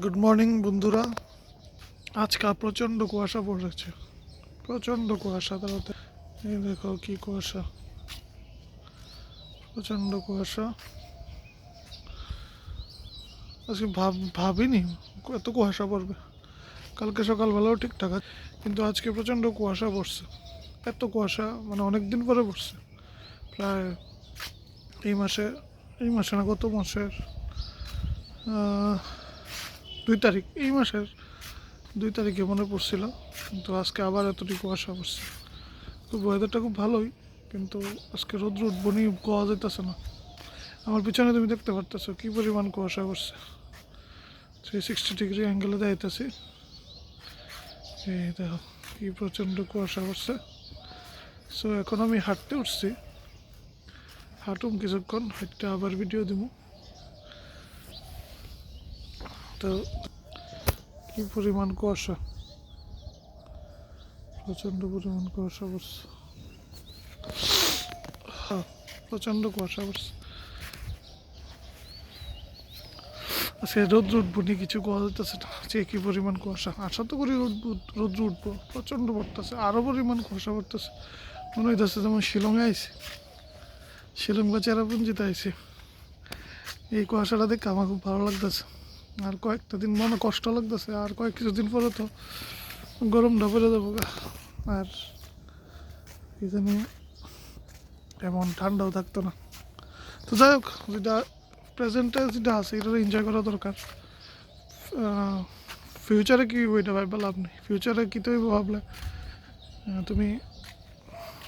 Good morning বন্ধুরা। আজকে প্রচণ্ড কুয়াশা পড়েছে, প্রচণ্ড কুয়াশা। তাতে এই দেখো কি কুয়াশা, প্রচণ্ড কুয়াশা। আজকে ভাবিনি এত কুয়াশা পড়বে। কালকে সকালবেলাও ঠিকঠাক আছে, কিন্তু আজকে প্রচণ্ড কুয়াশা পড়ছে। এত কুয়াশা মানে অনেক দিন পরে পড়ছে, প্রায় এই মাসে না গত মাসের 2 তারিখ, এই মাসের 2 তারিখে মনে পড়ছিল, কিন্তু আজকে আবার এতটি কুয়াশা পড়ছে। খুব ওয়েদারটা খুব ভালোই, কিন্তু আজকে রোদ্র উঠবনি পাওয়া যাইতেছে না। আমার পিছনে তুমি দেখতে পারতেছো কি পরিমাণ কুয়াশা পড়ছে। 360 ডিগ্রি অ্যাঙ্গেলে দেখাইতেছি, এই দেখো কি প্রচণ্ড কুয়াশা পড়ছে। সো এখন আমি হাঁটতে উঠছি, হাঁটুম কিছুক্ষণ, হাঁটতে আবার ভিডিও দিব। তো কি পরিমাণ কুয়াশা, প্রচণ্ড পরিমাণ কুয়াশা পড়ছে, প্রচণ্ড কুয়াশা পড়ছে। আজকে রোদ্র উঠবো নি কিছু কোয়া যেতেছে না, যে কি পরিমাণ কুয়াশা। আশা তো করি রোদ্র উঠবো, প্রচণ্ড পড়তেছে, আরও পরিমাণ কুয়াশা পড়তেছে। মনে হইতেছে যেমন শিলংয়ে আইসি, শিলং বা চেরাপুঞ্জিতে আইসি। এই কুয়াশাটা দেখে আমার খুব ভালো লাগতেছে। আর কয়েকটা দিন মনে কষ্ট লাগতেছে, আর কিছুদিন পরে তো গরমটা পড়ে যাবো। আর কি জানি এমন ঠান্ডাও থাকতো না। তো যাই হোক, যেটা প্রেজেন্টে যেটা আছে এটা এনজয় করা দরকার। ফিউচারে কী ওইটা ভাববে লাভ নেই। ফিউচারে কী তো ভাবলে তুমি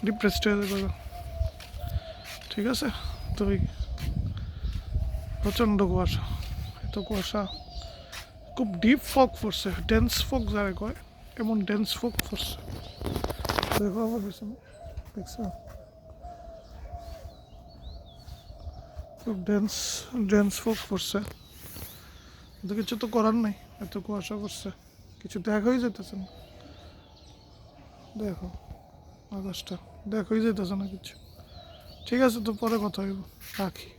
ডিপ্রেসড হয়ে যাবে। ঠিক আছে, তো ওই প্রচণ্ড কুয়াশা, এত কুয়াশা, খুব ডিপ ফগ পড়ছে, ডেন্স ফগ যারা কয়, এমন ডেন্স ফগ পড়ছে। দেখো আমার পিছনে, দেখছো খুব ডেন্স ফগ পড়ছে। কিন্তু কিছু তো করার নাই, এত কুয়াশা পড়ছে, কিছু দেখাই যেতেছে না। দেখো আকাশটা দেখাই যেতেছে না কিছু। ঠিক আছে, তো পরে কথা হইব, রাখি।